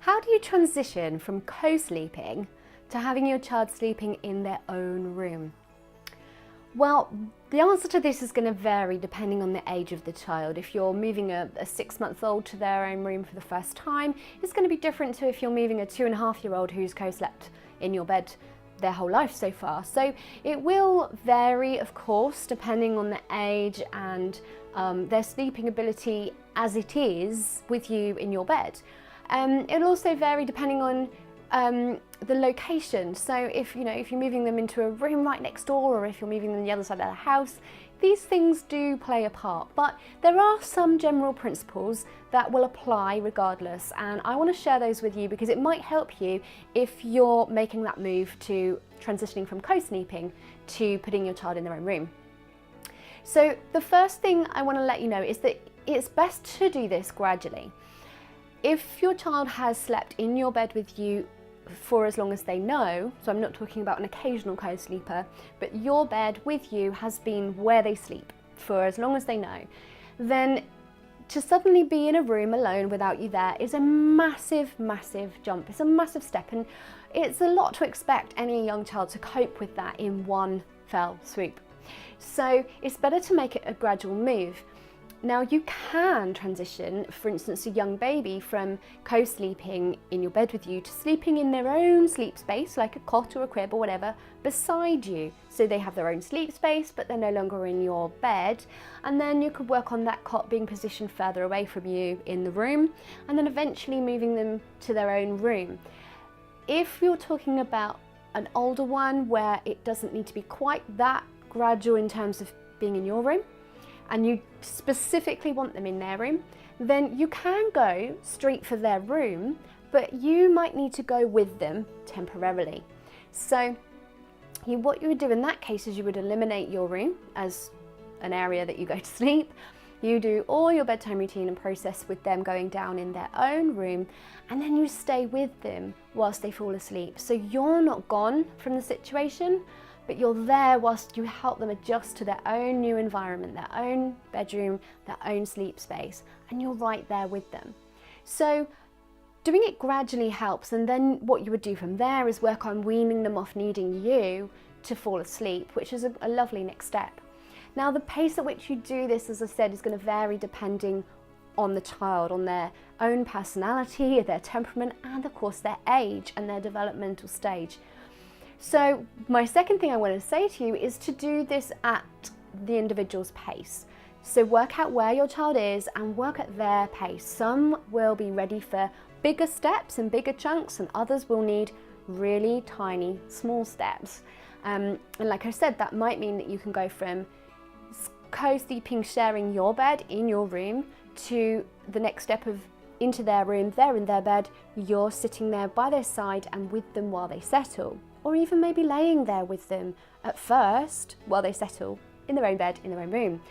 How do you transition from co-sleeping to having your child sleeping in their own room? Well, the answer to this is going to vary depending on the age of the child. If you're moving a 6-month-old to their own room for the first time, it's going to be different to if you're moving a 2.5-year-old who's co-slept in your bed their whole life so far. So it will vary, of course, depending on the age and their sleeping ability as it is with you in your bed. It'll also vary depending on the location. So if you're moving them into a room right next door, or if you're moving them to the other side of the house, these things do play a part. But there are some general principles that will apply regardless, and I want to share those with you because it might help you if you're making that move to transitioning from co-sleeping to putting your child in their own room. So the first thing I want to let you know is that it's best to do this gradually. If your child has slept in your bed with you for as long as they know, so I'm not talking about an occasional co-sleeper, but your bed with you has been where they sleep for as long as they know, then to suddenly be in a room alone without you there is a massive, massive jump. It's a massive step, and it's a lot to expect any young child to cope with that in one fell swoop. So it's better to make it a gradual move. Now you can transition, for instance, a young baby from co-sleeping in your bed with you to sleeping in their own sleep space, like a cot or a crib or whatever, beside you. So they have their own sleep space, but they're no longer in your bed. And then you could work on that cot being positioned further away from you in the room, and then eventually moving them to their own room. If you're talking about an older one where it doesn't need to be quite that gradual in terms of being in your room, and you specifically want them in their room, then you can go straight for their room, but you might need to go with them temporarily. So what you would do in that case is you would eliminate your room as an area that you go to sleep. You do all your bedtime routine and process with them going down in their own room, and then you stay with them whilst they fall asleep. So you're not gone from the situation, but you're there whilst you help them adjust to their own new environment, their own bedroom, their own sleep space, and you're right there with them. So doing it gradually helps, and then what you would do from there is work on weaning them off needing you to fall asleep, which is a lovely next step. Now the pace at which you do this, as I said, is going to vary depending on the child, on their own personality, their temperament, and of course their age and their developmental stage. So my second thing I want to say to you is to do this at the individual's pace. So work out where your child is and work at their pace. Some will be ready for bigger steps and bigger chunks, and others will need really tiny, small steps. And like I said, that might mean that you can go from co-sleeping, sharing your bed in your room, to the next step of into their room, they're in their bed, you're sitting there by their side and with them while they settle. Or even maybe laying there with them at first while they settle in their own bed, in their own room.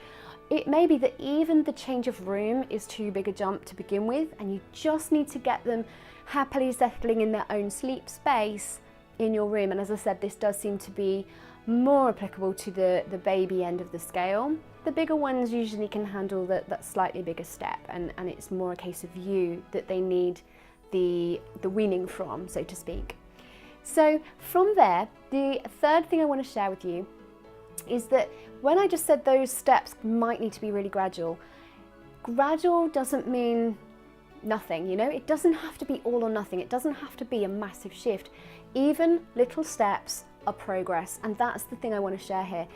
It may be that even the change of room is too big a jump to begin with, and you just need to get them happily settling in their own sleep space in your room. And as I said, this does seem to be more applicable to the baby end of the scale. The bigger ones usually can handle that slightly bigger step, and it's more a case of you that they need the weaning from, so to speak. So from there, the third thing I want to share with you is that when I just said those steps might need to be really gradual, gradual doesn't mean nothing, it doesn't have to be all or nothing. It doesn't have to be a massive shift. Even little steps are progress, and that's the thing I want to share here.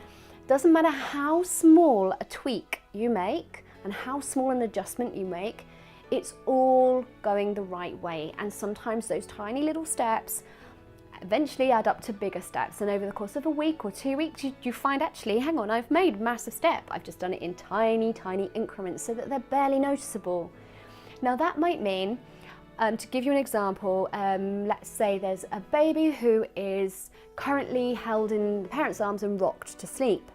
Doesn't matter how small a tweak you make and how small an adjustment you make, it's all going the right way. And sometimes those tiny little steps eventually add up to bigger steps, and over the course of a week or 2 weeks you find, actually, hang on, I've made a massive step. I've just done it in tiny increments so that they're barely noticeable. Now that might mean, to give you an example, let's say there's a baby who is currently held in the parent's arms and rocked to sleep.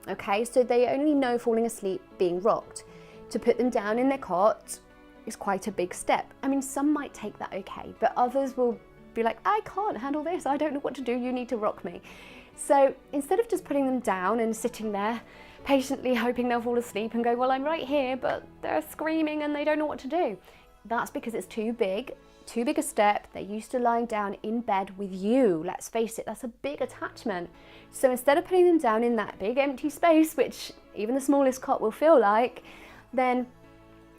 Okay, so they only know falling asleep being rocked. To put them down in their cot is quite a big step. I mean, some might take that okay, but others will be like, I can't handle this, I don't know what to do, you need to rock me. So instead of just putting them down and sitting there patiently hoping they'll fall asleep and go, well, I'm right here, but they're screaming and they don't know what to do, That's because it's too big a step. They're used to lying down in bed with you. Let's face it, that's a big attachment. So instead of putting them down in that big empty space, which even the smallest cot will feel like, then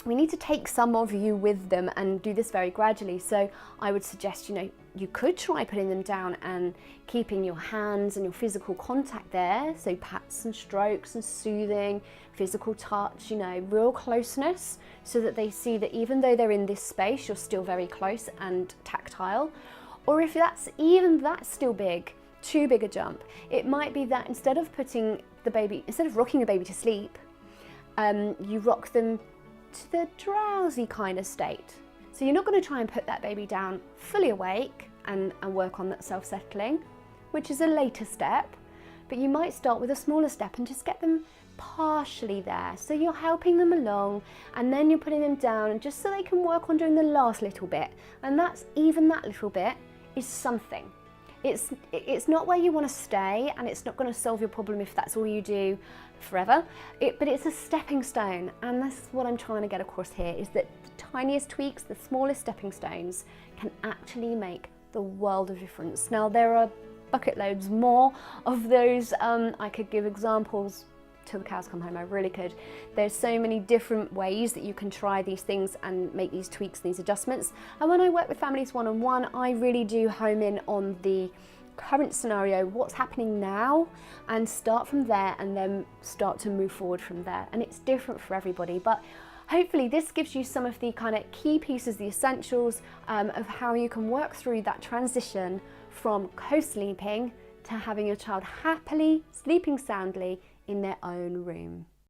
we need to take some of you with them and do this very gradually. So I would suggest, you could try putting them down and keeping your hands and your physical contact there. So pats and strokes and soothing, physical touch, real closeness, so that they see that even though they're in this space, you're still very close and tactile. Or if that's still big, too big a jump, it might be that instead of rocking the baby to sleep, you rock them to the drowsy kind of state. So you're not going to try and put that baby down fully awake and work on that self-settling, which is a later step, but you might start with a smaller step and just get them partially there. So you're helping them along, and then you're putting them down, and just so they can work on doing the last little bit. And that little bit is something. It's not where you want to stay, and it's not going to solve your problem if that's all you do forever, but it's a stepping stone. And that's what I'm trying to get across here, is that the tiniest tweaks, the smallest stepping stones, can actually make the world of difference. Now, there are bucket loads more of those. I could give examples till the cows come home, I really could. There's so many different ways that you can try these things and make these tweaks, these adjustments. And when I work with families one-on-one, I really do home in on the current scenario, what's happening now, and start from there and then start to move forward from there. And it's different for everybody, but hopefully this gives you some of the kind of key pieces, the essentials of how you can work through that transition from co-sleeping to having your child happily sleeping soundly in their own room.